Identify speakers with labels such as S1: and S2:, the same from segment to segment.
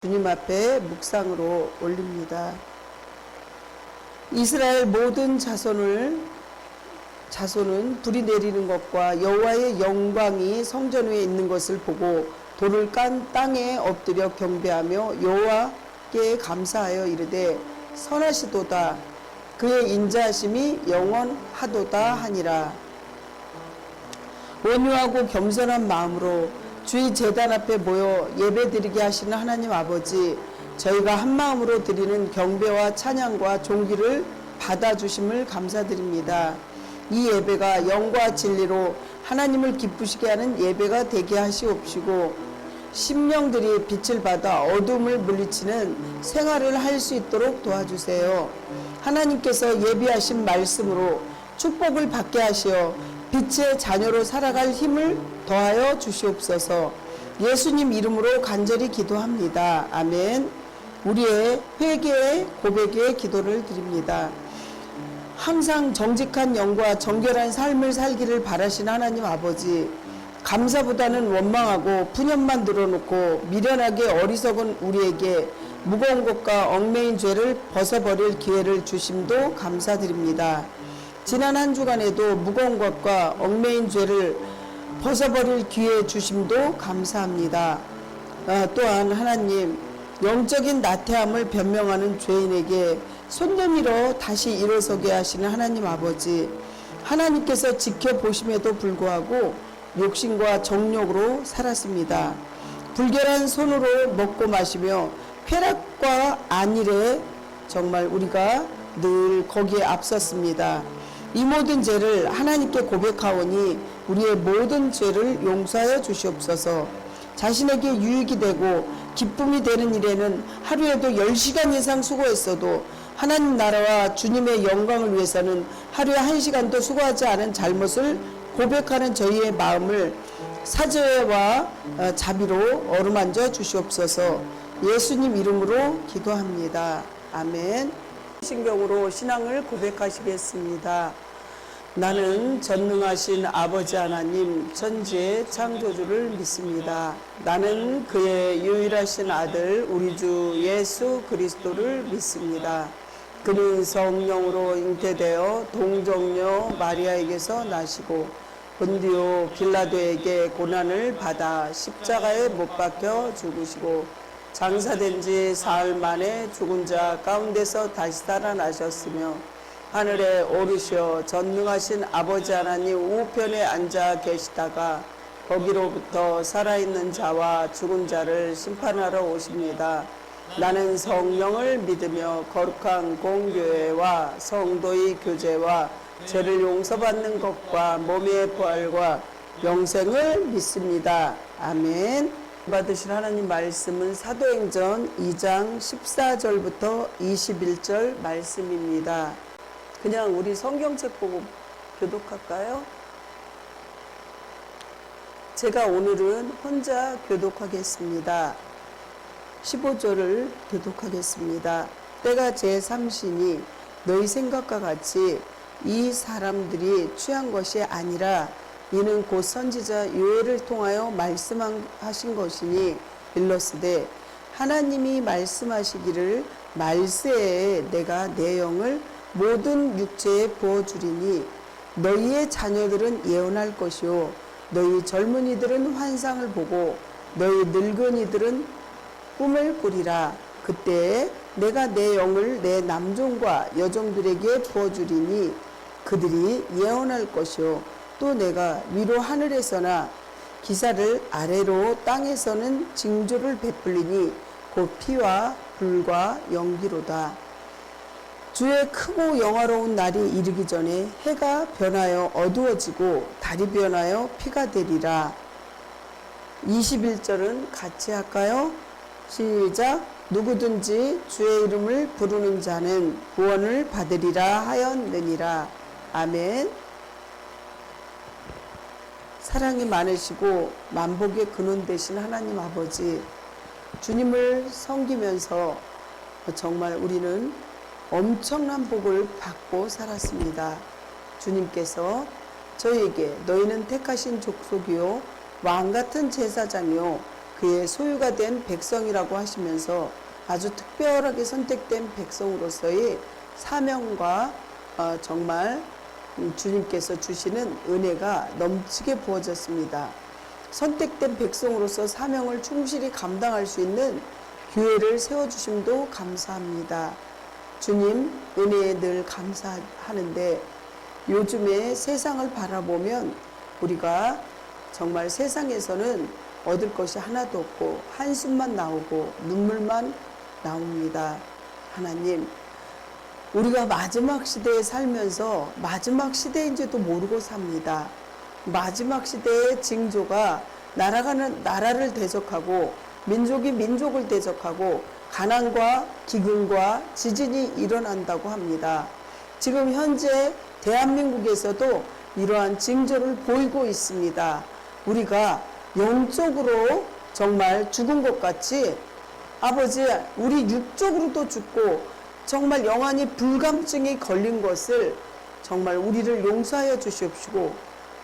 S1: 주님 앞에 묵상으로 올립니다. 이스라엘 모든 자손은 불이 내리는 것과 여호와의 영광이 성전 위에 있는 것을 보고 돌을 깐 땅에 엎드려 경배하며 여호와께 감사하여 이르되 선하시도다 그의 인자하심이 영원하도다 하니라. 온유하고 겸손한 마음으로 주의 제단 앞에 모여 예배드리게 하시는 하나님 아버지, 저희가 한 마음으로 드리는 경배와 찬양과 존귀를 받아주심을 감사드립니다. 이 예배가 영과 진리로 하나님을 기쁘시게 하는 예배가 되게 하시옵시고 심령들이 빛을 받아 어둠을 물리치는 생활을 할 수 있도록 도와주세요. 하나님께서 예비하신 말씀으로 축복을 받게 하시어 빛의 자녀로 살아갈 힘을 더하여 주시옵소서. 예수님 이름으로 간절히 기도합니다. 아멘. 우리의 회개의 고백의 기도를 드립니다. 항상 정직한 영과 정결한 삶을 살기를 바라시는 하나님 아버지, 감사보다는 원망하고 푸념만 늘어놓고 미련하게 어리석은 우리에게 무거운 것과 얽매인 죄를 벗어버릴 기회를 주심도 감사드립니다. 지난 한 주간에도 무거운 것과 얽매인 죄를 벗어버릴 기회 주심도 감사합니다. 또한 하나님, 영적인 나태함을 변명하는 죄인에게 손 내밀어 다시 일어서게 하시는 하나님 아버지, 하나님께서 지켜보심에도 불구하고 욕심과 정욕으로 살았습니다. 불결한 손으로 먹고 마시며 쾌락과 안일에 정말 우리가 늘 거기에 앞섰습니다. 이 모든 죄를 하나님께 고백하오니 우리의 모든 죄를 용서하여 주시옵소서. 자신에게 유익이 되고 기쁨이 되는 일에는 하루에도 10시간 이상 수고했어도 하나님 나라와 주님의 영광을 위해서는 하루에 1시간도 수고하지 않은 잘못을 고백하는 저희의 마음을 사죄와 자비로 어루만져 주시옵소서. 예수님 이름으로 기도합니다. 아멘. 신경으로 신앙을 고백하시겠습니다. 나는 전능하신 아버지 하나님 천지의 창조주를 믿습니다. 나는 그의 유일하신 아들 우리 주 예수 그리스도를 믿습니다. 그는 성령으로 잉태되어 동정녀 마리아에게서 나시고 본디오 빌라도에게 고난을 받아 십자가에 못 박혀 죽으시고 장사된 지 사흘 만에 죽은 자 가운데서 다시 살아나셨으며 하늘에 오르시어 전능하신 아버지 하나님 우편에 앉아 계시다가 거기로부터 살아있는 자와 죽은 자를 심판하러 오십니다. 나는 성령을 믿으며 거룩한 공교회와 성도의 교제와 죄를 용서받는 것과 몸의 부활과 영생을 믿습니다. 아멘. 받으실 하나님 말씀은 사도행전 2장 14절부터 21절 말씀입니다. 그냥 우리 성경책 보고 교독할까요? 제가 오늘은 혼자 교독하겠습니다. 15절을 교독하겠습니다. 때가 제3시니 너희 생각과 같이 이 사람들이 취한 것이 아니라 이는 곧 선지자 요엘을 통하여 말씀하신 것이니 일러스되 하나님이 말씀하시기를 말세에 내가 내 영을 모든 육체에 부어주리니 너희의 자녀들은 예언할 것이요 너희 젊은이들은 환상을 보고 너희 늙은이들은 꿈을 꾸리라. 그때에 내가 내 영을 내 남종과 여종들에게 부어주리니 그들이 예언할 것이요 또 내가 위로 하늘에서나 기사를 아래로 땅에서는 징조를 베풀리니 곧 피와 불과 연기로다. 주의 크고 영화로운 날이 이르기 전에 해가 변하여 어두워지고 달이 변하여 피가 되리라. 21절은 같이 할까요? 시작. 누구든지 주의 이름을 부르는 자는 구원을 받으리라 하였느니라. 아멘. 사랑이 많으시고 만복의 근원 되신 하나님 아버지, 주님을 섬기면서 정말 우리는 엄청난 복을 받고 살았습니다. 주님께서 저희에게 너희는 택하신 족속이요 왕같은 제사장이요 그의 소유가 된 백성이라고 하시면서 아주 특별하게 선택된 백성으로서의 사명과 정말 주님께서 주시는 은혜가 넘치게 부어졌습니다. 선택된 백성으로서 사명을 충실히 감당할 수 있는 교회를 세워주심도 감사합니다. 주님 은혜에 늘 감사하는데 요즘에 세상을 바라보면 우리가 정말 세상에서는 얻을 것이 하나도 없고 한숨만 나오고 눈물만 나옵니다. 하나님, 우리가 마지막 시대에 살면서 마지막 시대인지도 모르고 삽니다. 마지막 시대의 징조가 나라를 대적하고 민족이 민족을 대적하고 가난과 기근과 지진이 일어난다고 합니다. 지금 현재 대한민국에서도 이러한 징조를 보이고 있습니다. 우리가 영적으로 정말 죽은 것 같이 아버지 우리 육적으로도 죽고 정말 영안이 불감증이 걸린 것을 정말 우리를 용서하여 주시옵시고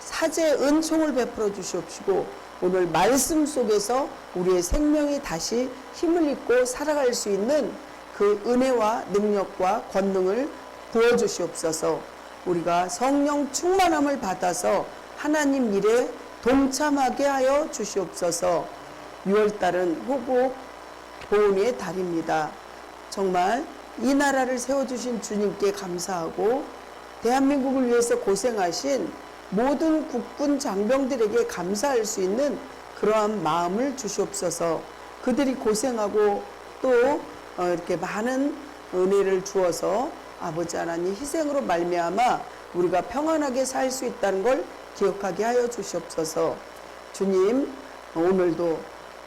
S1: 사죄의 은총을 베풀어 주시옵시고 오늘 말씀 속에서 우리의 생명이 다시 힘을 입고 살아갈 수 있는 그 은혜와 능력과 권능을 부어주시옵소서. 우리가 성령 충만함을 받아서 하나님 일에 동참하게 하여 주시옵소서. 6월달은 호국 보훈의 달입니다. 정말 이 나라를 세워주신 주님께 감사하고 대한민국을 위해서 고생하신 모든 국군 장병들에게 감사할 수 있는 그러한 마음을 주시옵소서. 그들이 고생하고 또 이렇게 많은 은혜를 주어서 아버지 하나님 희생으로 말미암아 우리가 평안하게 살 수 있다는 걸 기억하게 하여 주시옵소서. 주님 오늘도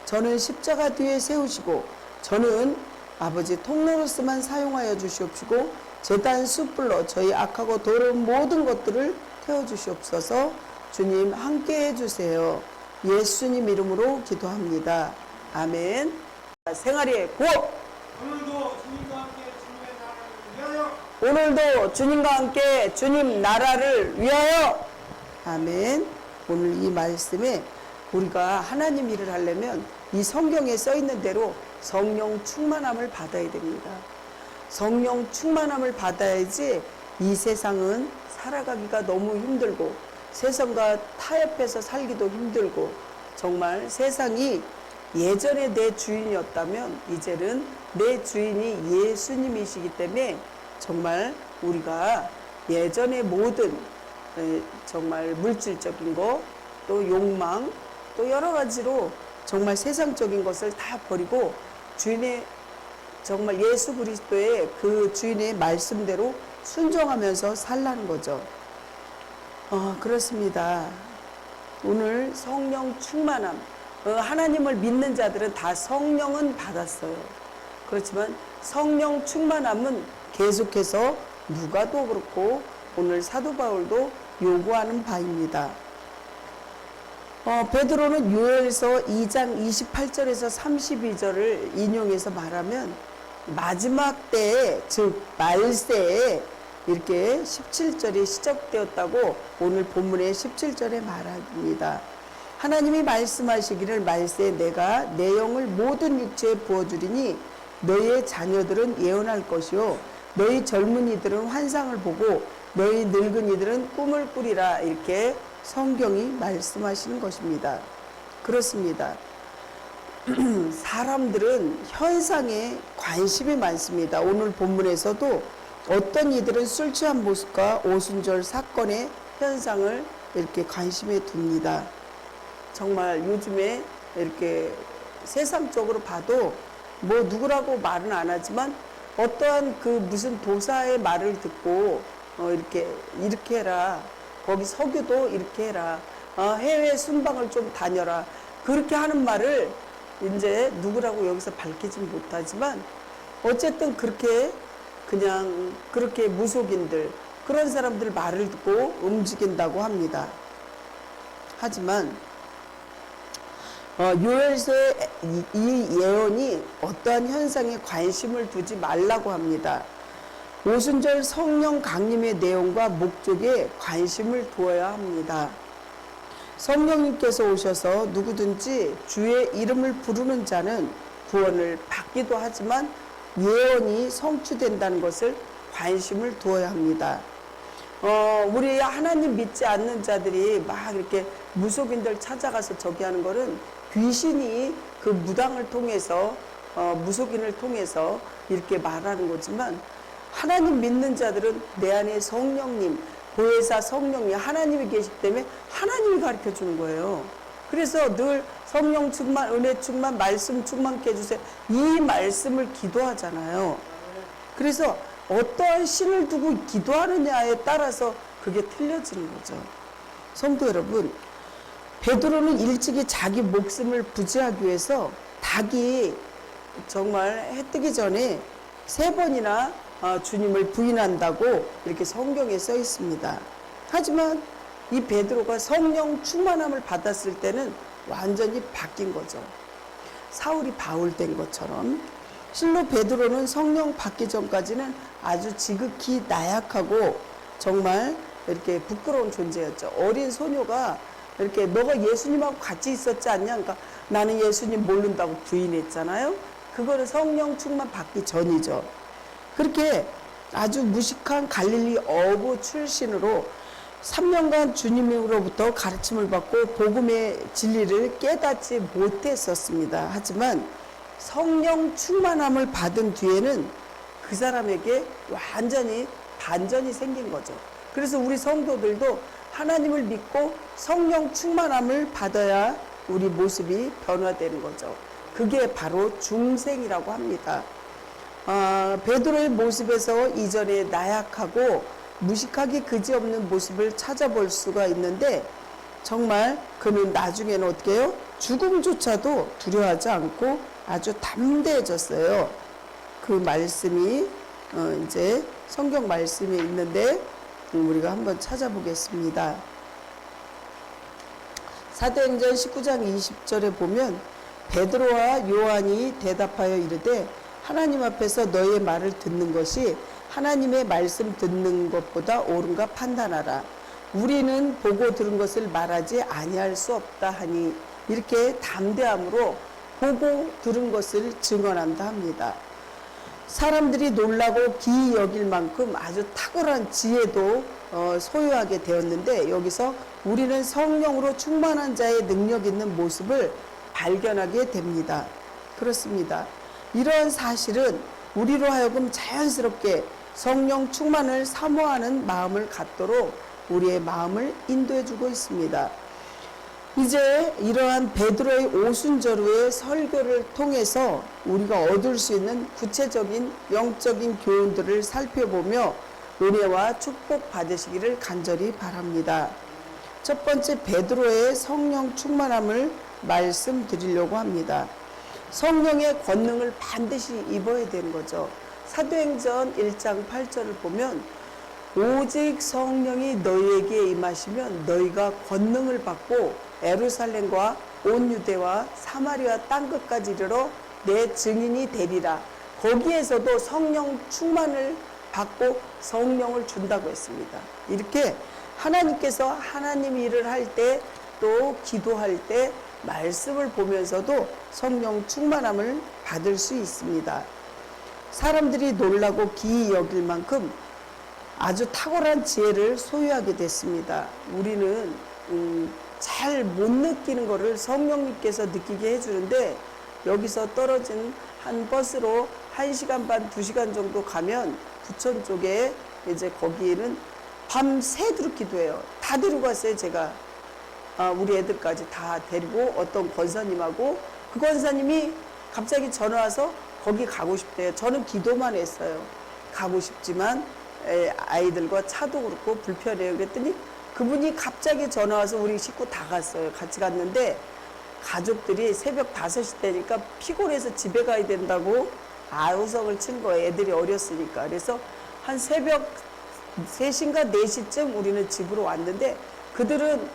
S1: 저는 십자가 뒤에 세우시고 저는 아버지 통로로서만 사용하여 주시옵시고 제단 숯불로 저희 악하고 더러운 모든 것들을 태워주시옵소서. 주님 함께 해주세요. 예수님 이름으로 기도합니다. 아멘. 생활의 구호. 오늘도 주님과 함께 주님 나라를 위하여. 아멘. 오늘 이 말씀에 우리가 하나님 일을 하려면 이 성경에 써 있는 대로 성령 충만함을 받아야 됩니다. 성령 충만함을 받아야지 이 세상은 살아가기가 너무 힘들고 세상과 타협해서 살기도 힘들고 정말 세상이 예전에 내 주인이었다면 이제는 내 주인이 예수님이시기 때문에 정말 우리가 예전의 모든 정말 물질적인 거 또 욕망 또 여러 가지로 정말 세상적인 것을 다 버리고 주인의 정말 예수 그리스도의 그 주인의 말씀대로 순종하면서 살라는 거죠. 그렇습니다. 오늘 성령 충만함. 하나님을 믿는 자들은 다 성령은 받았어요. 그렇지만 성령 충만함은 계속해서 누가도 그렇고 오늘 사도 바울도 요구하는 바입니다. 베드로는 요엘서 2장 28절에서 32절을 인용해서 말하면 마지막 때에 즉 말세에 이렇게 17절이 시작되었다고 오늘 본문의 17절에 말합니다. 하나님이 말씀하시기를 말세에 내가 내 영을 모든 육체에 부어주리니 너희의 자녀들은 예언할 것이요 너희 젊은이들은 환상을 보고 너희 늙은이들은 꿈을 꾸리라. 이렇게 성경이 말씀하시는 것입니다. 그렇습니다. 사람들은 현상에 관심이 많습니다. 오늘 본문에서도 어떤 이들은 술 취한 모습과 오순절 사건의 현상을 이렇게 관심에 둡니다. 정말 요즘에 이렇게 세상적으로 봐도 뭐 누구라고 말은 안 하지만 어떠한 그 무슨 도사의 말을 듣고 이렇게 해라. 거기 석유도 이렇게 해라. 해외 순방을 좀 다녀라. 그렇게 하는 말을 이제 누구라고 여기서 밝히진 못하지만 어쨌든 그렇게 그냥 그렇게 무속인들 그런 사람들 말을 듣고 움직인다고 합니다. 하지만 요엘서의 이 예언이 어떠한 현상에 관심을 두지 말라고 합니다. 오순절 성령 강림의 내용과 목적에 관심을 두어야 합니다. 성령님께서 오셔서 누구든지 주의 이름을 부르는 자는 구원을 받기도 하지만 예언이 성취된다는 것을 관심을 두어야 합니다. 우리 하나님 믿지 않는 자들이 막 이렇게 무속인들 찾아가서 저기 하는 거는 귀신이 그 무당을 통해서 무속인을 통해서 이렇게 말하는 거지만, 하나님 믿는 자들은 내 안에 성령님, 보혜사 성령님, 하나님이 계시기 때문에 하나님이 가르쳐 주는 거예요. 그래서 늘 성령 충만, 은혜 충만, 말씀 충만케 해주세요. 이 말씀을 기도하잖아요. 그래서 어떠한 신을 두고 기도하느냐에 따라서 그게 틀려지는 거죠. 성도 여러분, 베드로는 일찍이 자기 목숨을 부지하기 위해서 닭이 정말 해 뜨기 전에 3번이나 주님을 부인한다고 이렇게 성경에 써 있습니다. 하지만 이 베드로가 성령 충만함을 받았을 때는 완전히 바뀐 거죠. 사울이 바울 된 것처럼. 실로 베드로는 성령 받기 전까지는 아주 지극히 나약하고 정말 이렇게 부끄러운 존재였죠. 어린 소녀가 이렇게 너가 예수님하고 같이 있었지 않냐? 그러니까 나는 예수님 모른다고 부인했잖아요. 그거는 성령 충만 받기 전이죠. 그렇게 아주 무식한 갈릴리 어부 출신으로 3년간 주님으로부터 가르침을 받고 복음의 진리를 깨닫지 못했었습니다. 하지만 성령 충만함을 받은 뒤에는 그 사람에게 완전히 반전이 생긴 거죠. 그래서 우리 성도들도 하나님을 믿고 성령 충만함을 받아야 우리 모습이 변화되는 거죠. 그게 바로 중생이라고 합니다. 베드로의 모습에서 이전에 나약하고 무식하기 그지없는 모습을 찾아볼 수가 있는데, 정말 그는 나중에는 어떻게 해요? 죽음조차도 두려워하지 않고 아주 담대해졌어요. 그 말씀이 이제 성경 말씀이 있는데 우리가 한번 찾아보겠습니다. 사도행전 19장 20절에 보면 베드로와 요한이 대답하여 이르되 하나님 앞에서 너의 말을 듣는 것이 하나님의 말씀 듣는 것보다 옳은가 판단하라. 우리는 보고 들은 것을 말하지 아니할 수 없다 하니, 이렇게 담대함으로 보고 들은 것을 증언한다 합니다. 사람들이 놀라고 기이 여길 만큼 아주 탁월한 지혜도 소유하게 되었는데, 여기서 우리는 성령으로 충만한 자의 능력 있는 모습을 발견하게 됩니다. 그렇습니다. 이러한 사실은 우리로 하여금 자연스럽게 성령 충만을 사모하는 마음을 갖도록 우리의 마음을 인도해 주고 있습니다. 이제 이러한 베드로의 오순절후의 설교를 통해서 우리가 얻을 수 있는 구체적인 영적인 교훈들을 살펴보며 은혜와 축복 받으시기를 간절히 바랍니다. 첫 번째, 베드로의 성령 충만함을 말씀드리려고 합니다. 성령의 권능을 반드시 입어야 되는 거죠. 사도행전 1장 8절을 보면 오직 성령이 너희에게 임하시면 너희가 권능을 받고 예루살렘과 온 유대와 사마리아 땅끝까지 이르러 내 증인이 되리라. 거기에서도 성령 충만을 받고 성령을 준다고 했습니다. 이렇게 하나님께서 하나님 일을 할 때, 또 기도할 때 말씀을 보면서도 성령 충만함을 받을 수 있습니다. 사람들이 놀라고 기이 여길 만큼 아주 탁월한 지혜를 소유하게 됐습니다. 우리는 잘 못 느끼는 것을 성령님께서 느끼게 해주는데, 여기서 떨어진 한 버스로 1시간 반, 2시간 정도 가면 부천 쪽에 이제 거기에는 밤새도록 기도해요. 다 데리고 갔어요, 제가. 우리 애들까지 다 데리고 어떤 권사님하고, 그 권사님이 갑자기 전화 와서 거기 가고 싶대요. 저는 기도만 했어요. 가고 싶지만 아이들과 차도 그렇고 불편해요. 그랬더니 그분이 갑자기 전화 와서 우리 식구 다 갔어요. 같이 갔는데 가족들이 새벽 5시 되니까 피곤해서 집에 가야 된다고 아우성을 친 거예요. 애들이 어렸으니까. 그래서 한 새벽 3시인가 4시쯤 우리는 집으로 왔는데, 그들은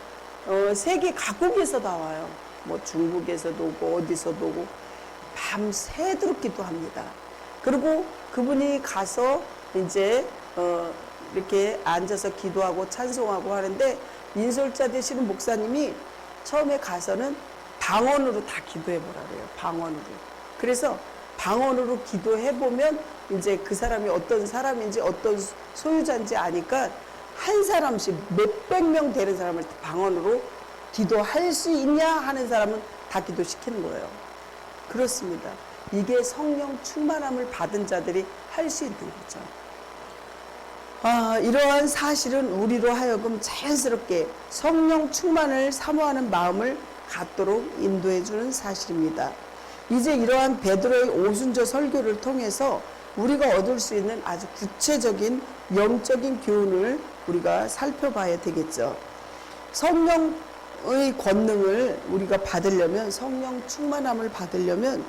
S1: 세계 각국에서 다 와요. 뭐 중국에서도 오고 어디서도 오고 밤새도록 기도합니다. 그리고 그분이 가서 이제 이렇게 앉아서 기도하고 찬송하고 하는데, 인솔자 되시는 목사님이 처음에 가서는 방언으로 다 기도해 보라 그래요. 방언으로. 그래서 방언으로 기도해 보면 이제 그 사람이 어떤 사람인지 어떤 소유자인지 아니까 한 사람씩 몇백 명 되는 사람을 방언으로 기도할 수 있냐 하는 사람은 다 기도시키는 거예요. 그렇습니다. 이게 성령 충만함을 받은 자들이 할 수 있는 거죠. 이러한 사실은 우리로 하여금 자연스럽게 성령 충만을 사모하는 마음을 갖도록 인도해 주는 사실입니다. 이제 이러한 베드로의 오순절 설교를 통해서 우리가 얻을 수 있는 아주 구체적인 영적인 교훈을 우리가 살펴봐야 되겠죠. 성령의 권능을 우리가 받으려면, 성령 충만함을 받으려면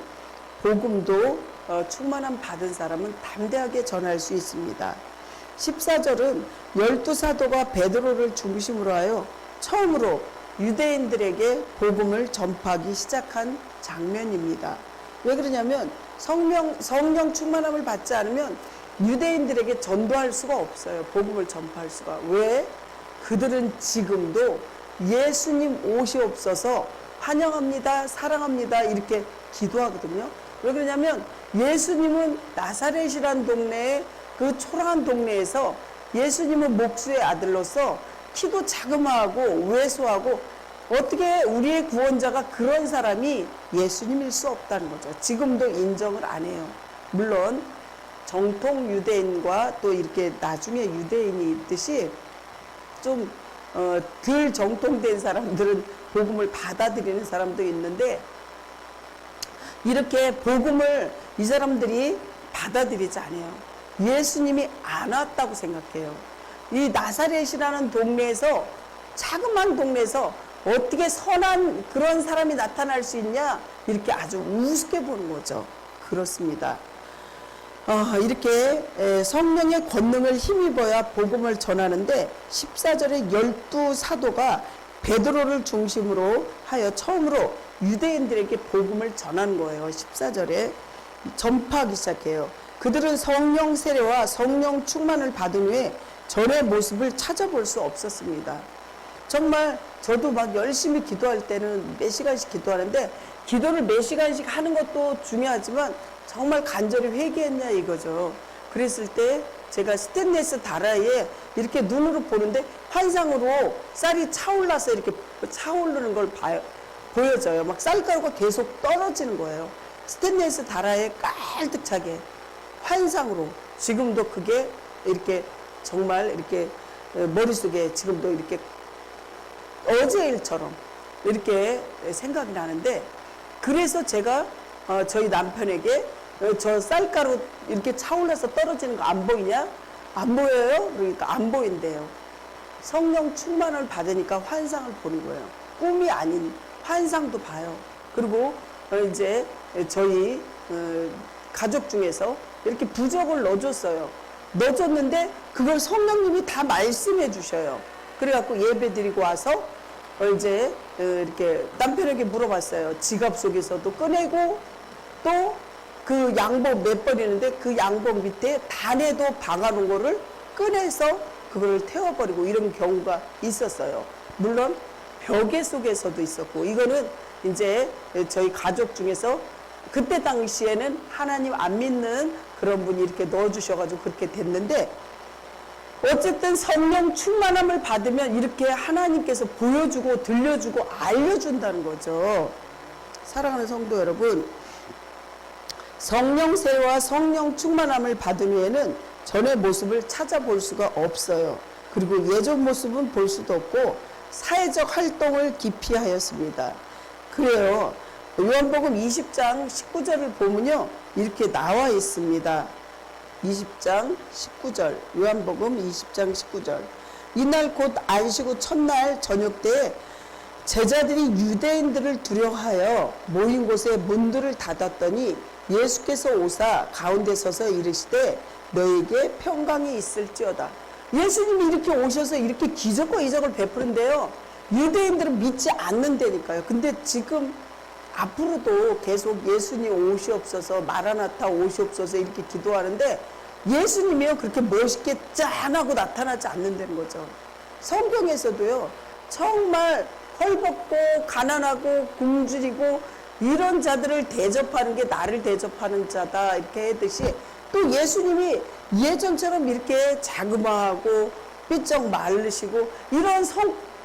S1: 복음도 충만함 받은 사람은 담대하게 전할 수 있습니다. 14절은 12사도가 베드로를 중심으로 하여 처음으로 유대인들에게 복음을 전파하기 시작한 장면입니다. 왜 그러냐면 성령 충만함을 받지 않으면 유대인들에게 전도할 수가 없어요. 복음을 전파할 수가. 왜? 그들은 지금도 예수님 오시옵소서, 환영합니다, 사랑합니다 이렇게 기도하거든요. 왜 그러냐면 예수님은 나사렛이란 동네에, 그 초라한 동네에서 예수님은 목수의 아들로서 키도 자그마하고 왜소하고 어떻게 우리의 구원자가 그런 사람이 예수님일 수 없다는 거죠. 지금도 인정을 안 해요. 물론 정통 유대인과 또 이렇게 나중에 유대인이 있듯이 좀 덜 정통된 사람들은 복음을 받아들이는 사람도 있는데, 이렇게 복음을 이 사람들이 받아들이지 않아요. 예수님이 안 왔다고 생각해요. 이 나사렛이라는 동네에서, 자그마한 동네에서 어떻게 선한 그런 사람이 나타날 수 있냐, 이렇게 아주 우습게 보는 거죠. 그렇습니다. 이렇게 성령의 권능을 힘입어야 복음을 전하는데 14절에 12사도가 베드로를 중심으로 하여 처음으로 유대인들에게 복음을 전한 거예요. 14절에 전파하기 시작해요. 그들은 성령 세례와 성령 충만을 받은 후에 전의 모습을 찾아볼 수 없었습니다. 정말 저도 막 열심히 기도할 때는 몇 시간씩 기도하는데, 기도를 몇 시간씩 하는 것도 중요하지만 정말 간절히 회개했냐 이거죠. 그랬을 때 제가 스테인리스 다라이에 이렇게 눈으로 보는데 환상으로 쌀이 차올라서 이렇게 차오르는 걸 보여져요. 막 쌀가루가 계속 떨어지는 거예요. 스테인리스 다라이에 깔뜩 차게 환상으로. 지금도 그게 이렇게 정말 이렇게 머릿속에 지금도 이렇게 어제 일처럼 이렇게 생각이 나는데, 그래서 제가 저희 남편에게 저 쌀가루 이렇게 차올라서 떨어지는 거 안 보이냐? 안 보여요? 그러니까 안 보인대요. 성령 충만을 받으니까 환상을 보는 거예요. 꿈이 아닌 환상도 봐요. 그리고 이제 저희 가족 중에서 이렇게 부적을 넣어줬어요. 넣어줬는데 그걸 성령님이 다 말씀해 주셔요. 그래갖고 예배 드리고 와서 이제 이렇게 남편에게 물어봤어요. 지갑 속에서도 꺼내고 또 그 양복 몇 번이는데 그 양복 밑에 단에도 박아놓은 거를 꺼내서 그걸 태워버리고 이런 경우가 있었어요. 물론 벽에 속에서도 있었고, 이거는 이제 저희 가족 중에서 그때 당시에는 하나님 안 믿는 그런 분이 이렇게 넣어주셔가지고 그렇게 됐는데, 어쨌든 성령 충만함을 받으면 이렇게 하나님께서 보여주고 들려주고 알려준다는 거죠. 사랑하는 성도 여러분, 성령 세례와 성령 충만함을 받은 후에는 전의 모습을 찾아볼 수가 없어요. 그리고 예전 모습은 볼 수도 없고 사회적 활동을 기피하였습니다. 그래요. 요한복음 20장 19절을 보면요, 이렇게 나와 있습니다. 20장 19절, 요한복음 20장 19절. 이날 곧 안식 후 첫날 저녁 때에 제자들이 유대인들을 두려워하여 모인 곳에 문들을 닫았더니 예수께서 오사 가운데 서서 이르시되 너에게 평강이 있을지어다. 예수님이 이렇게 오셔서 이렇게 기적과 이적을 베푸는데요, 유대인들은 믿지 않는다니까요. 근데 지금 앞으로도 계속 예수님 오시옵소서, 마라나타 오시옵소서 이렇게 기도하는데 예수님이요 그렇게 멋있게 짠하고 나타나지 않는다는 거죠. 성경에서도요 정말 헐벗고 가난하고 굶주리고 이런 자들을 대접하는 게 나를 대접하는 자다 이렇게 하듯이 또 예수님이 예전처럼 이렇게 자그마하고 삐쩍 마르시고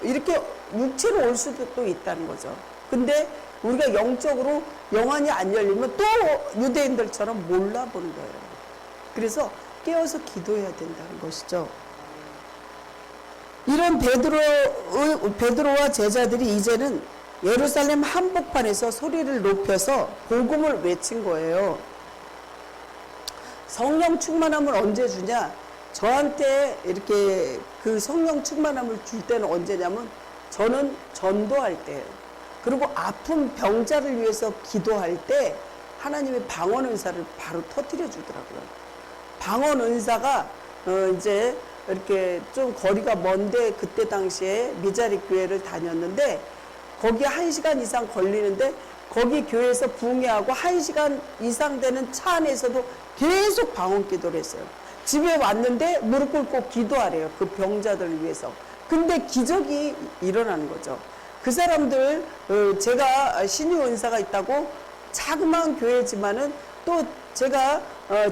S1: 이렇게 육체로 올 수도 또 있다는 거죠. 근데 우리가 영적으로 영안이 안 열리면 또 유대인들처럼 몰라보는 거예요. 그래서 깨어서 기도해야 된다는 것이죠. 이런 베드로와 제자들이 이제는 예루살렘 한복판에서 소리를 높여서 복음을 외친 거예요. 성령 충만함을 언제 주냐? 저한테 이렇게 그 성령 충만함을 줄 때는 언제냐면 저는 전도할 때예요. 그리고 아픈 병자를 위해서 기도할 때 하나님의 방언 은사를 바로 터뜨려 주더라고요. 방언 은사가 이제 이렇게 좀 거리가 먼데 그때 당시에 미자리 교회를 다녔는데 거기 1시간 이상 걸리는데 거기 교회에서 붕해하고 1시간 이상 되는 차 안에서도 계속 방언 기도를 했어요. 집에 왔는데 무릎 꿇고 기도하래요. 그 병자들을 위해서. 근데 기적이 일어나는 거죠. 그 사람들 제가 신유 은사가 있다고 자그마한 교회지만은 또 제가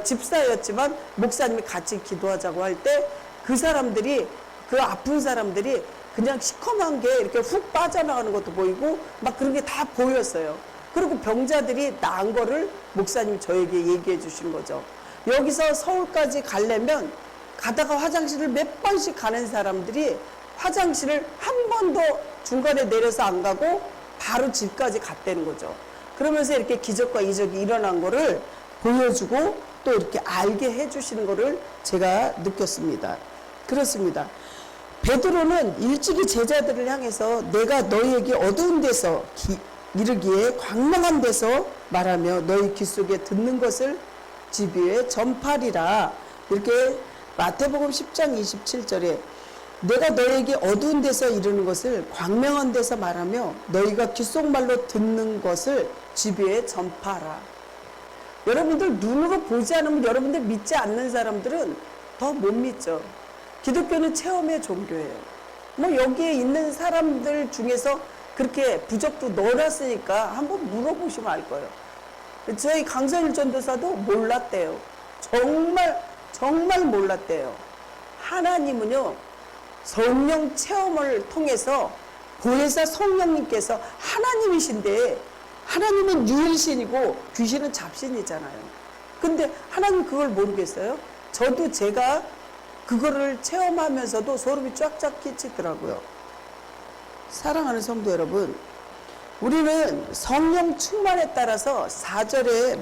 S1: 집사였지만 목사님이 같이 기도하자고 할 때 그 사람들이 그 아픈 사람들이 그냥 시커먼 게 이렇게 훅 빠져나가는 것도 보이고 막 그런 게 다 보였어요. 그리고 병자들이 나은 거를 목사님이 저에게 얘기해 주신 거죠. 여기서 서울까지 가려면 가다가 화장실을 몇 번씩 가는 사람들이 화장실을 한 번도 중간에 내려서 안 가고 바로 집까지 갔다는 거죠. 그러면서 이렇게 기적과 이적이 일어난 거를 보여주고 또 이렇게 알게 해주시는 거를 제가 느꼈습니다. 그렇습니다. 베드로는 일찍이 제자들을 향해서 내가 너희에게 어두운 데서 이르기에 광명한 데서 말하며 너희 귀 속에 듣는 것을 집 위에 전파리라. 이렇게 마태복음 10장 27절에 내가 너희에게 어두운 데서 이르는 것을 광명한 데서 말하며 너희가 귓속말로 듣는 것을 집 위에 전파라. 여러분들 눈으로 보지 않으면 여러분들 믿지 않는 사람들은 더 못 믿죠. 기독교는 체험의 종교예요. 뭐 여기에 있는 사람들 중에서 그렇게 부적도 넣어놨으니까 한번 물어보시면 알 거예요. 저희 강선일 전도사도 몰랐대요. 정말 몰랐대요. 하나님은요, 성령 체험을 통해서 보혜사 성령님께서 하나님이신데 하나님은 유일신이고 귀신은 잡신이잖아요. 근데 하나님 그걸 모르겠어요? 저도 제가 그거를 체험하면서도 소름이 쫙쫙 끼치더라고요. 사랑하는 성도 여러분, 우리는 성령 충만에 따라서 4절에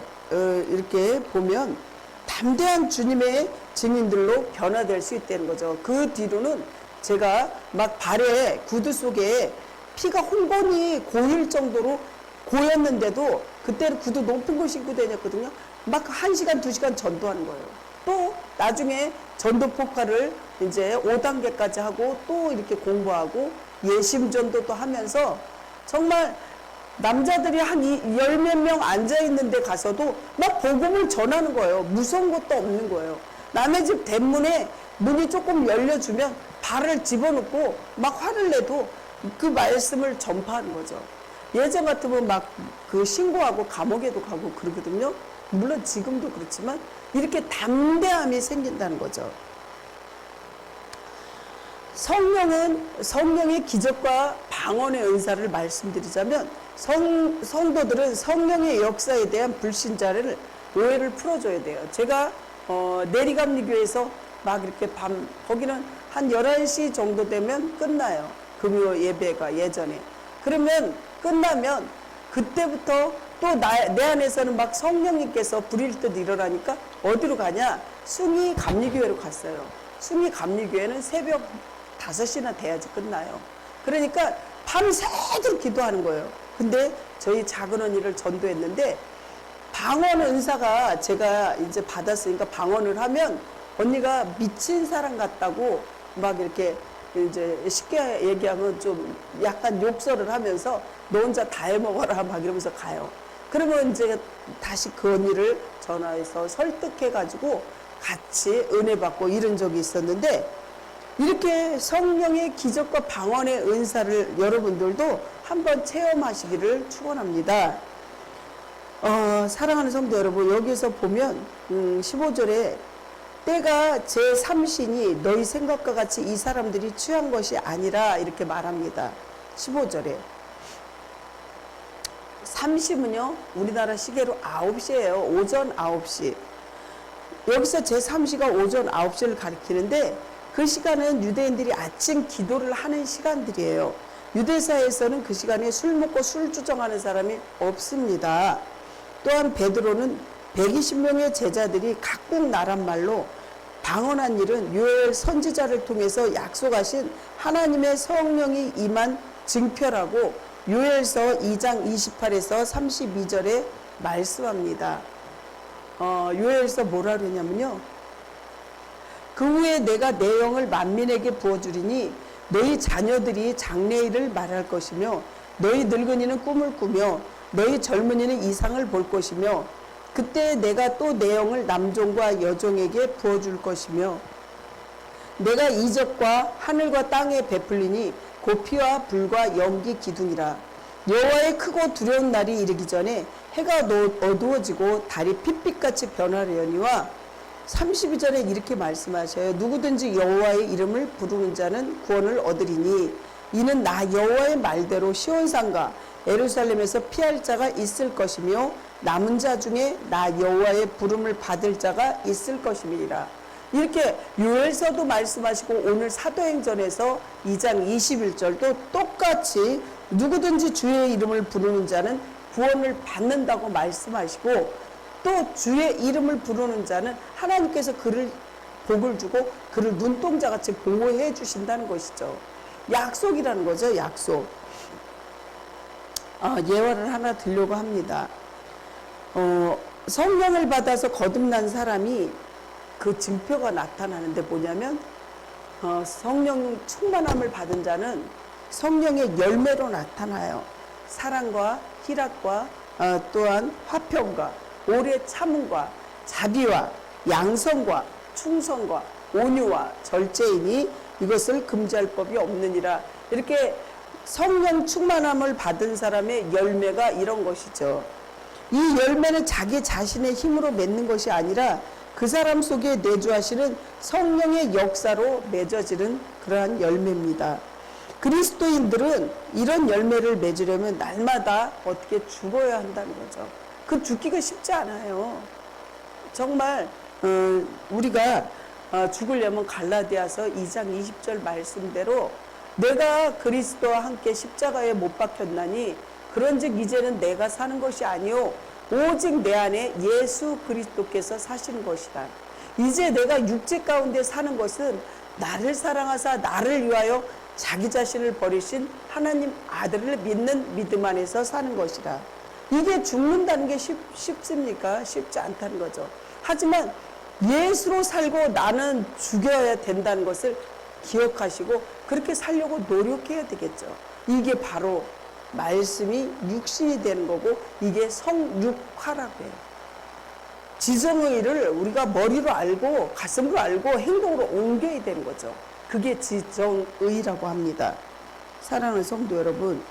S1: 이렇게 보면 담대한 주님의 증인들로 변화될 수 있다는 거죠. 그 뒤로는 제가 막 발에 구두 속에 피가 홍건히 고일 정도로 고였는데도 그때는 구두 높은 거 신고 다녔거든요. 막 1시간, 2시간 전도하는 거예요. 또 나중에 전도 폭발을 이제 5단계까지 하고 또 이렇게 공부하고 예심 전도도 하면서 정말 남자들이 한 10몇 명 앉아있는데 가서도 막 복음을 전하는 거예요. 무서운 것도 없는 거예요. 남의 집 대문에 문이 조금 열려주면 발을 집어넣고 막 화를 내도 그 말씀을 전파하는 거죠. 예전 같으면 막 그 신고하고 감옥에도 가고 그러거든요. 물론 지금도 그렇지만 이렇게 담대함이 생긴다는 거죠. 성령의 기적과 방언의 은사를 말씀드리자면 성도들은 성령의 역사에 대한 불신자를 오해를 풀어줘야 돼요. 제가 내리감리교에서 막 이렇게 거기는 한 11시 정도 되면 끝나요. 금요 예배가 예전에. 그러면 끝나면 그때부터 또 내 안에서는 막 성령님께서 불일 듯 일어나니까 어디로 가냐? 숭이 감리교회로 갔어요. 숭이 감리교회는 새벽 5시나 돼야지 끝나요. 그러니까 밤새도록 기도하는 거예요. 근데 저희 작은 언니를 전도했는데 방언 은사가 제가 이제 받았으니까 방언을 하면 언니가 미친 사람 같다고 막 이렇게 이제 쉽게 얘기하면 좀 약간 욕설을 하면서 너 혼자 다 해먹어라 막 이러면서 가요. 그러면 이제 다시 그 언니를 전화해서 설득해가지고 같이 은혜 받고 이런 적이 있었는데 이렇게 성령의 기적과 방언의 은사를 여러분들도 한번 체험하시기를 축원합니다. 사랑하는 성도 여러분, 여기서 보면 15절에 때가 제3신이 너희 생각과 같이 이 사람들이 취한 것이 아니라 이렇게 말합니다. 15절에 30은요 우리나라 시계로 9시예요. 오전 9시. 여기서 제3시가 오전 9시를 가리키는데 그 시간은 유대인들이 아침 기도를 하는 시간들이에요. 유대사에서는 그 시간에 술 먹고 술 주정하는 사람이 없습니다. 또한 베드로는 120명의 제자들이 각국 나란말로 방언한 일은 요엘 선지자를 통해서 약속하신 하나님의 성령이 임한 증표라고 요엘서 2장 28에서 32절에 말씀합니다. 요엘서 뭐라 그러냐면요. 그 후에 내가 내 영을 만민에게 부어주리니 너희 자녀들이 장래일을 말할 것이며 너희 늙은이는 꿈을 꾸며 너희 젊은이는 이상을 볼 것이며 그때 내가 또 내 영을 남종과 여종에게 부어줄 것이며 내가 이적과 하늘과 땅에 베풀리니 곧 피와 불과 연기 기둥이라. 여호와의 크고 두려운 날이 이르기 전에 해가 어두워지고 달이 핏빛같이 변하려니와 32절에 이렇게 말씀하셔요. 누구든지 여호와의 이름을 부르는 자는 구원을 얻으리니 이는 나 여호와의 말대로 시온산과 예루살렘에서 피할 자가 있을 것이며 남은 자 중에 나 여호와의 부름을 받을 자가 있을 것임이니라. 이렇게 요엘서도 말씀하시고 오늘 사도행전에서 2장 21절도 똑같이 누구든지 주의 이름을 부르는 자는 구원을 받는다고 말씀하시고 또 주의 이름을 부르는 자는 하나님께서 그를 복을 주고 그를 눈동자같이 보호해 주신다는 것이죠. 약속이라는 거죠. 약속. 예화를 하나 들려고 합니다. 성령을 받아서 거듭난 사람이 그 증표가 나타나는데 뭐냐면 성령 충만함을 받은 자는 성령의 열매로 나타나요. 사랑과 희락과 또한 화평과 오래 참음과 자비와 양성과 충성과 온유와 절제이니 이것을 금지할 법이 없느니라. 이렇게 성령 충만함을 받은 사람의 열매가 이런 것이죠. 이 열매는 자기 자신의 힘으로 맺는 것이 아니라 그 사람 속에 내주하시는 성령의 역사로 맺어지는 그러한 열매입니다. 그리스도인들은 이런 열매를 맺으려면 날마다 어떻게 죽어야 한다는 거죠. 그 죽기가 쉽지 않아요. 정말 우리가 죽으려면 갈라디아서 2장 20절 말씀대로 내가 그리스도와 함께 십자가에 못 박혔나니 그런즉 이제는 내가 사는 것이 아니요 오직 내 안에 예수 그리스도께서 사시는 것이다. 이제 내가 육체 가운데 사는 것은 나를 사랑하사 나를 위하여 자기 자신을 버리신 하나님 아들을 믿는 믿음 안에서 사는 것이다. 이게 죽는다는 게 쉽습니까? 쉽지 않다는 거죠. 하지만 예수로 살고 나는 죽여야 된다는 것을 기억하시고 그렇게 살려고 노력해야 되겠죠. 이게 바로 말씀이 육신이 되는 거고 이게 성육화라고 해요. 지정의를 우리가 머리로 알고 가슴으로 알고 행동으로 옮겨야 되는 거죠. 그게 지정의라고 합니다. 사랑하는 성도 여러분,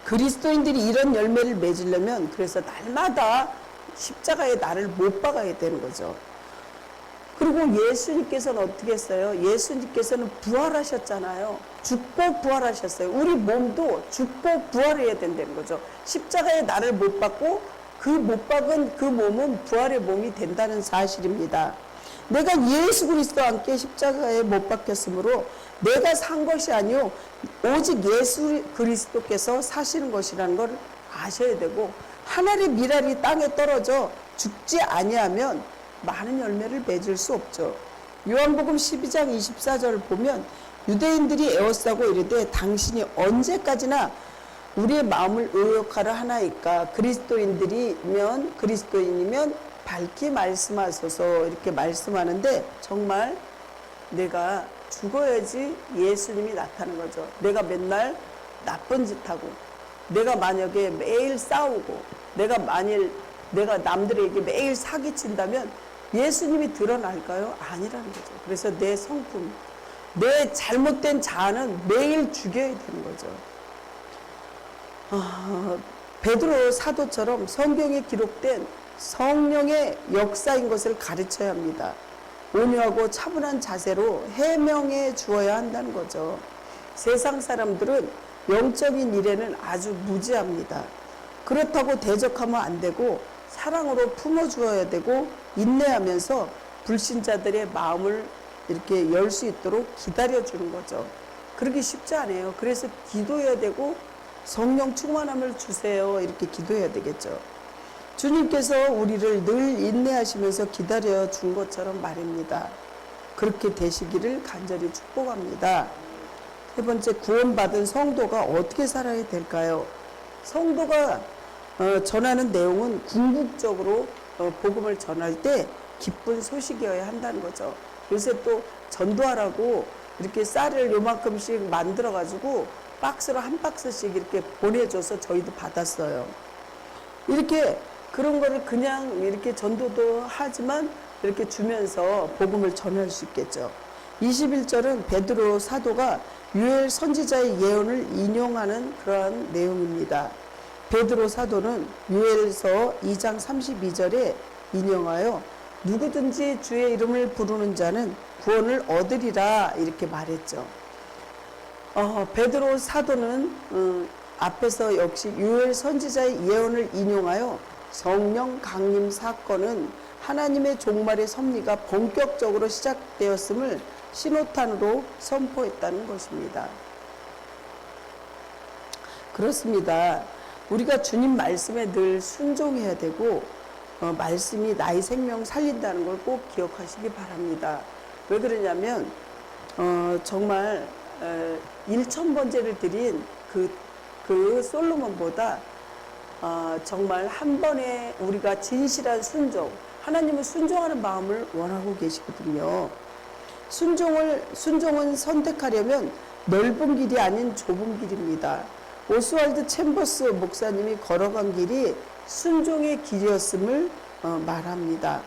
S1: 그리스도인들이 이런 열매를 맺으려면 그래서 날마다 십자가에 나를 못 박아야 되는 거죠. 그리고 예수님께서는 어떻게 했어요? 예수님께서는 부활하셨잖아요. 죽고 부활하셨어요. 우리 몸도 죽고 부활해야 된다는 거죠. 십자가에 나를 못 박고 그 못 박은 그 몸은 부활의 몸이 된다는 사실입니다. 내가 예수 그리스도와 함께 십자가에 못 박혔으므로 내가 산 것이 아니요 오직 예수 그리스도께서 사시는 것이라는 걸 아셔야 되고 하늘의 미랄이 땅에 떨어져 죽지 아니하면 많은 열매를 맺을 수 없죠. 요한복음 12장 24절을 보면 유대인들이 에워싸고 이르되 당신이 언제까지나 우리의 마음을 의욕하려 하나이까 그리스도인이면 밝히 말씀하소서 이렇게 말씀하는데 정말 내가 죽어야지 예수님이 나타나는 거죠. 내가 맨날 나쁜 짓 하고 내가 만약에 매일 싸우고 내가 남들에게 매일 사기친다면 예수님이 드러날까요? 아니라는 거죠. 그래서 내 성품, 내 잘못된 자아는 매일 죽여야 되는 거죠. 베드로 사도처럼 성경에 기록된 성령의 역사인 것을 가르쳐야 합니다. 온유하고 차분한 자세로 해명해 주어야 한다는 거죠. 세상 사람들은 영적인 일에는 아주 무지합니다. 그렇다고 대적하면 안 되고 사랑으로 품어주어야 되고 인내하면서 불신자들의 마음을 이렇게 열 수 있도록 기다려주는 거죠. 그러기 쉽지 않아요. 그래서 기도해야 되고 성령 충만함을 주세요. 이렇게 기도해야 되겠죠. 주님께서 우리를 늘 인내하시면서 기다려 준 것처럼 말입니다. 그렇게 되시기를 간절히 축복합니다. 세 번째, 구원받은 성도가 어떻게 살아야 될까요? 성도가 전하는 내용은 궁극적으로 복음을 전할 때 기쁜 소식이어야 한다는 거죠. 요새 또 전도하라고 이렇게 쌀을 요만큼씩 만들어 가지고 박스로 한 박스씩 이렇게 보내줘서 저희도 받았어요. 이렇게 그런 거를 그냥 이렇게 전도도 하지만 이렇게 주면서 복음을 전할 수 있겠죠. 21절은 베드로 사도가 유엘 선지자의 예언을 인용하는 그러한 내용입니다. 베드로 사도는 유엘서 2장 32절에 인용하여 누구든지 주의 이름을 부르는 자는 구원을 얻으리라 이렇게 말했죠. 베드로 사도는 앞에서 역시 유엘 선지자의 예언을 인용하여 성령 강림 사건은 하나님의 종말의 섭리가 본격적으로 시작되었음을 신호탄으로 선포했다는 것입니다. 그렇습니다. 우리가 주님 말씀에 늘 순종해야 되고 말씀이 나의 생명 살린다는 걸 꼭 기억하시기 바랍니다. 왜 그러냐면 정말 1,000번째를 드린 그 솔로몬보다 정말 한 번에 우리가 진실한 순종, 하나님을 순종하는 마음을 원하고 계시거든요. 순종은 선택하려면 넓은 길이 아닌 좁은 길입니다. 오스왈드 챔버스 목사님이 걸어간 길이 순종의 길이었음을 말합니다.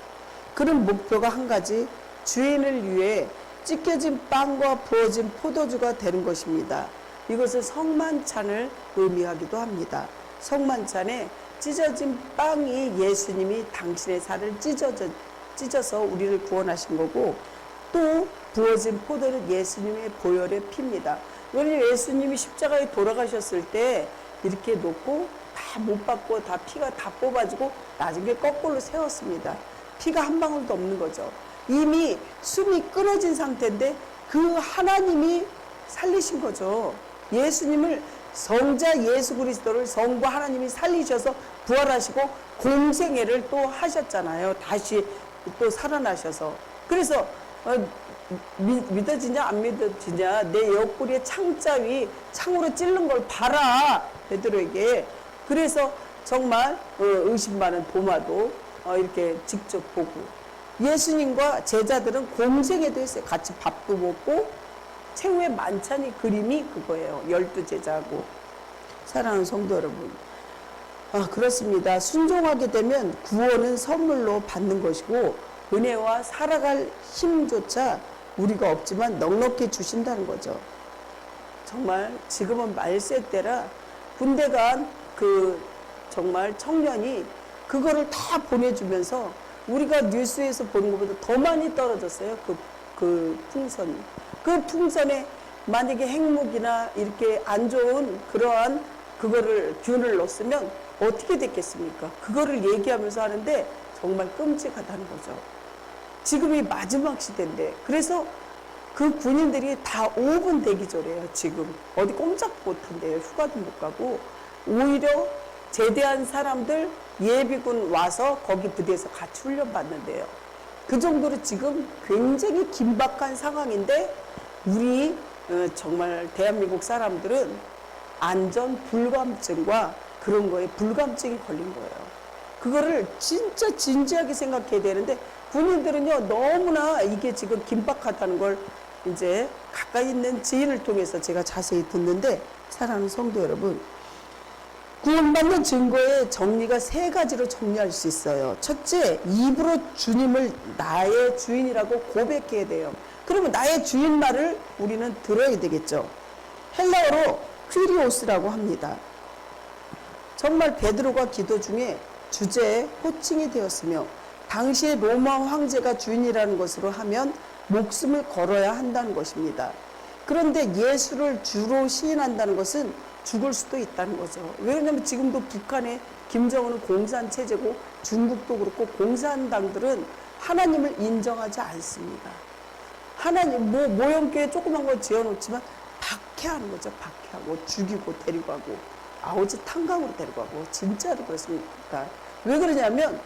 S1: 그런 목표가 한 가지, 주인을 위해 찢겨진 빵과 부어진 포도주가 되는 것입니다. 이것은 성만찬을 의미하기도 합니다. 성만찬에 찢어진 빵이 예수님이 당신의 살을 찢어서 우리를 구원하신 거고, 또 부어진 포도는 예수님의 보혈의 피입니다. 왜냐하면 예수님이 십자가에 돌아가셨을 때 이렇게 놓고 다 못 받고 다 피가 다 뽑아지고 나중에 거꾸로 세웠습니다. 피가 한 방울도 없는 거죠. 이미 숨이 끊어진 상태인데 그 하나님이 살리신 거죠. 예수님을, 성자 예수 그리스도를 성부 하나님이 살리셔서 부활하시고 공생애를 또 하셨잖아요. 다시 또 살아나셔서. 그래서 믿어지냐 안 믿어지냐, 내 옆구리에 창자위 창으로 찔른 걸 봐라, 베드로에게. 그래서 정말 의심 많은 도마도 이렇게 직접 보고, 예수님과 제자들은 공생애도 했어요. 같이 밥도 먹고, 최후의 만찬이 그림이 그거예요. 12제자하고. 사랑하는 성도 여러분, 그렇습니다. 순종하게 되면 구원은 선물로 받는 것이고 은혜와 살아갈 힘조차 우리가 없지만 넉넉히 주신다는 거죠. 정말 지금은 말세 때라 군대 간 정말 청년이 그거를 다 보내주면서 우리가 뉴스에서 보는 것보다 더 많이 떨어졌어요. 그 풍선이. 그 풍선에 만약에 핵무기나 이렇게 안 좋은 그러한 그거를 균을 넣었으면 어떻게 됐겠습니까? 그거를 얘기하면서 하는데 정말 끔찍하다는 거죠. 지금이 마지막 시대인데, 그래서 그 군인들이 다 5분 대기조래요. 지금 어디 꼼짝 못한대요. 휴가도 못 가고. 오히려 제대한 사람들 예비군 와서 거기 부대에서 같이 훈련 받는데요. 그 정도로 지금 굉장히 긴박한 상황인데 우리 정말 대한민국 사람들은 안전 불감증과 그런 거에 불감증이 걸린 거예요. 그거를 진짜 진지하게 생각해야 되는데 군인들은요, 너무나 이게 지금 긴박하다는 걸 이제 가까이 있는 지인을 통해서 제가 자세히 듣는데, 사랑하는 성도 여러분, 구원받는 증거의 정리가 세 가지로 정리할 수 있어요. 첫째, 입으로 주님을 나의 주인이라고 고백해야 돼요. 그러면 나의 주인 말을 우리는 들어야 되겠죠. 헬라어로 퀴리오스라고 합니다. 정말 베드로가 기도 중에 주제에 호칭이 되었으며 당시의 로마 황제가 주인이라는 것으로 하면 목숨을 걸어야 한다는 것입니다. 그런데 예수를 주로 시인한다는 것은 죽을 수도 있다는 거죠. 왜냐하면 지금도 북한의 김정은은 공산 체제고 중국도 그렇고 공산당들은 하나님을 인정하지 않습니다. 하나님 모형교회 조그만 거 지어놓지만 박해하는 거죠. 박해하고 죽이고 데리고 가고 아오지 탄광으로 데리고 가고 진짜로 그렇습니까? 왜 그러냐면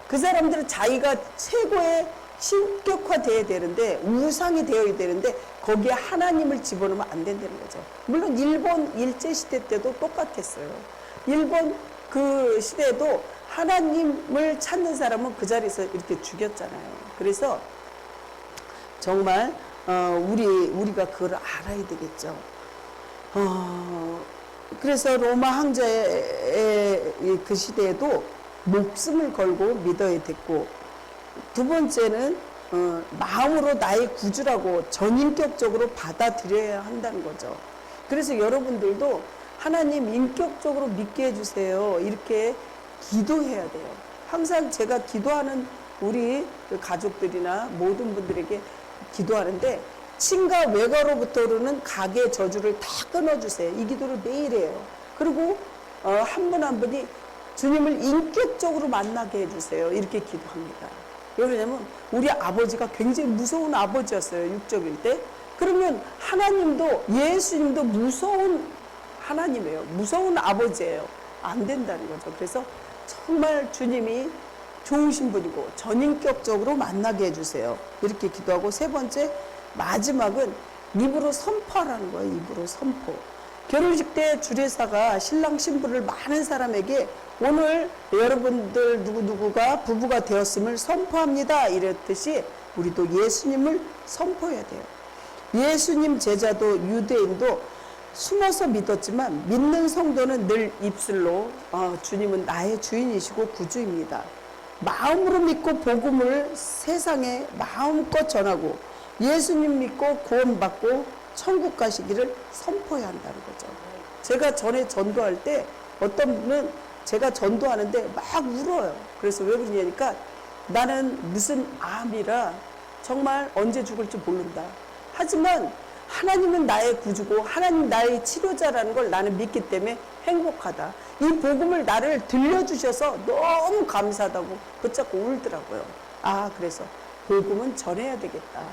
S1: 그 사람들은 자기가 최고의 신격화되어야 되는데 우상이 되어야 되는데 거기에 하나님을 집어넣으면 안 된다는 거죠. 물론 일본 일제시대 때도 똑같았어요. 일본 그 시대에도 하나님을 찾는 사람은 그 자리에서 이렇게 죽였잖아요. 그래서 정말 우리가 그걸 알아야 되겠죠. 그래서 로마 황제의 그 시대에도 목숨을 걸고 믿어야 됐고, 두 번째는 마음으로 나의 구주라고 전인격적으로 받아들여야 한다는 거죠. 그래서 여러분들도 하나님 인격적으로 믿게 해주세요. 이렇게 기도해야 돼요. 항상 제가 기도하는 우리 가족들이나 모든 분들에게 기도하는데 친가 외가로부터 오르는 가게 저주를 다 끊어주세요. 이 기도를 매일 해요. 그리고 한 분 한 분이 주님을 인격적으로 만나게 해주세요. 이렇게 기도합니다. 왜 그러냐면 우리 아버지가 굉장히 무서운 아버지였어요. 육적일 때. 그러면 하나님도 예수님도 무서운 하나님이에요. 무서운 아버지예요. 안 된다는 거죠. 그래서 정말 주님이 좋으신 분이고 전인격적으로 만나게 해주세요. 이렇게 기도하고, 세 번째 마지막은 입으로 선포하라는 거예요. 입으로 선포. 결혼식 때 주례사가 신랑 신부를 많은 사람에게 오늘 여러분들 누구누구가 부부가 되었음을 선포합니다 이랬듯이 우리도 예수님을 선포해야 돼요. 예수님 제자도 유대인도 숨어서 믿었지만 믿는 성도는 늘 입술로 주님은 나의 주인이시고 구주입니다. 마음으로 믿고 복음을 세상에 마음껏 전하고 예수님 믿고 구원받고 천국 가시기를 선포해야 한다는 거죠. 제가 전에 전도할 때 어떤 분은 제가 전도하는데 막 울어요. 그래서 왜 그러냐니까 나는 무슨 암이라 정말 언제 죽을지 모른다. 하지만 하나님은 나의 구주고 하나님 나의 치료자라는 걸 나는 믿기 때문에 행복하다. 이 복음을 나를 들려주셔서 너무 감사하다고 붙잡고 울더라고요. 그래서 복음은 전해야 되겠다.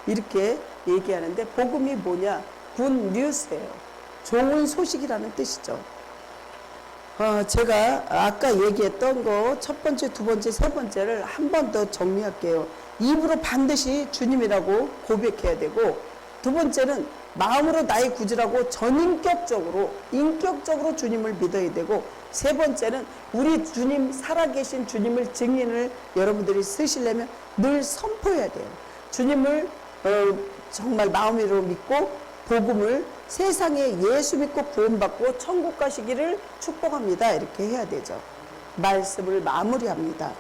S1: 이렇게 얘기하는데 복음이 뭐냐? 굿 뉴스예요. 좋은 소식이라는 뜻이죠. 제가 아까 얘기했던 거 첫 번째, 두 번째, 세 번째를 한 번 더 정리할게요. 입으로 반드시 주님이라고 고백해야 되고, 두 번째는 마음으로 나의 구주라고 전인격적으로 인격적으로 주님을 믿어야 되고, 세 번째는 우리 주님 살아계신 주님을 증인을 여러분들이 쓰시려면 늘 선포해야 돼요. 주님을 정말 마음으로 믿고 복음을 세상에 예수 믿고 구원받고 천국 가시기를 축복합니다. 이렇게 해야 되죠. 말씀을 마무리합니다.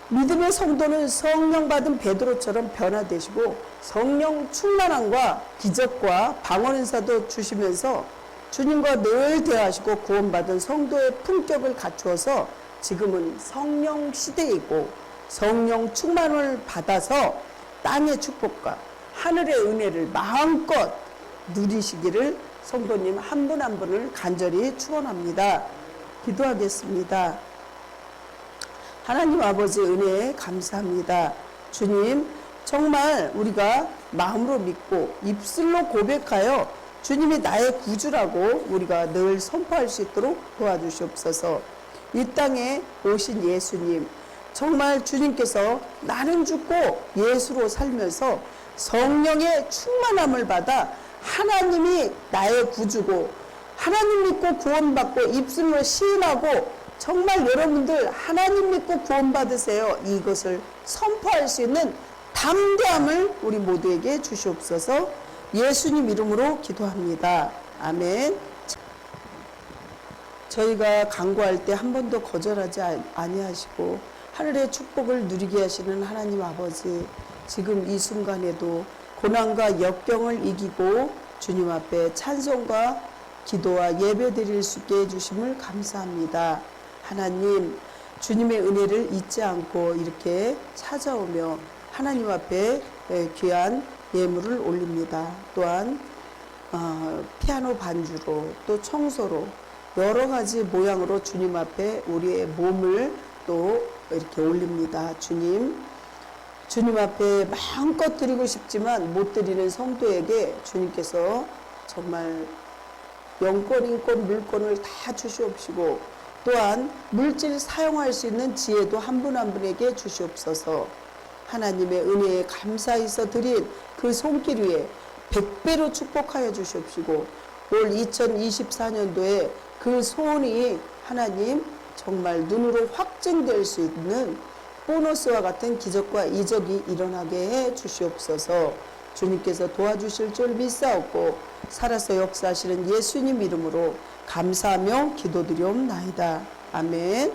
S1: 믿음의 성도는 성령 받은 베드로처럼 변화되시고 성령 충만함과 기적과 방언 은사도 주시면서 주님과 늘 대화하시고 구원받은 성도의 품격을 갖추어서 지금은 성령 시대이고 성령 충만을 받아서 땅의 축복과 하늘의 은혜를 마음껏 누리시기를 성도님 한 분 한 분을 간절히 축원합니다. 기도하겠습니다. 하나님 아버지 은혜에 감사합니다. 주님, 정말 우리가 마음으로 믿고 입술로 고백하여 주님이 나의 구주라고 우리가 늘 선포할 수 있도록 도와주시옵소서. 이 땅에 오신 예수님, 정말 주님께서 나는 죽고 예수로 살면서 성령의 충만함을 받아 하나님이 나의 구주고 하나님 믿고 구원받고 입술로 시인하고 정말 여러분들 하나님 믿고 구원받으세요. 이것을 선포할 수 있는 담대함을 우리 모두에게 주시옵소서. 예수님 이름으로 기도합니다. 아멘. 저희가 간구할 때 한 번도 거절하지 아니하시고 하늘의 축복을 누리게 하시는 하나님 아버지, 지금 이 순간에도 고난과 역경을 이기고 주님 앞에 찬송과 기도와 예배 드릴 수 있게 해주심을 감사합니다. 하나님, 주님의 은혜를 잊지 않고 이렇게 찾아오며 하나님 앞에 귀한 예물을 올립니다. 또한 피아노 반주로 또 청소로 여러 가지 모양으로 주님 앞에 우리의 몸을 또 이렇게 올립니다. 주님 앞에 마음껏 드리고 싶지만 못 드리는 성도에게 주님께서 정말 영권, 인권, 물권을 다 주시옵시고 또한 물질 사용할 수 있는 지혜도 한 분 한 분에게 주시옵소서. 하나님의 은혜에 감사해서 드린 그 손길 위에 100배로 축복하여 주시옵시고 올 2024년도에 그 소원이 하나님 정말 눈으로 확증될 수 있는 보너스와 같은 기적과 이적이 일어나게 해 주시옵소서. 주님께서 도와주실 줄 믿사옵고 살아서 역사하시는 예수님 이름으로 감사하며 기도드리옵나이다. 아멘.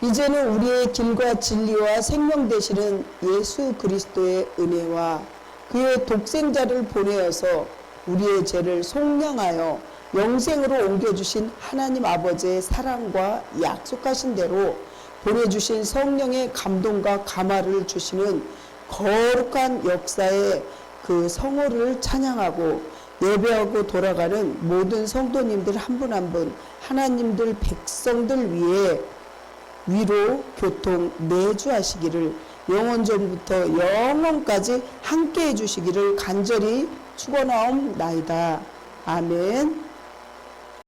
S1: 이제는 우리의 길과 진리와 생명 되시는 예수 그리스도의 은혜와 그의 독생자를 보내어서 우리의 죄를 속량하여 영생으로 옮겨주신 하나님 아버지의 사랑과 약속하신 대로 보내주신 성령의 감동과 감화를 주시는 거룩한 역사의 그 성호를 찬양하고 예배하고 돌아가는 모든 성도님들 한 분 한 분, 하나님들 백성들 위해 위로, 교통, 내주하시기를 영원전부터 영원까지 함께 해주시기를 간절히 축원하옵나이다. 아멘.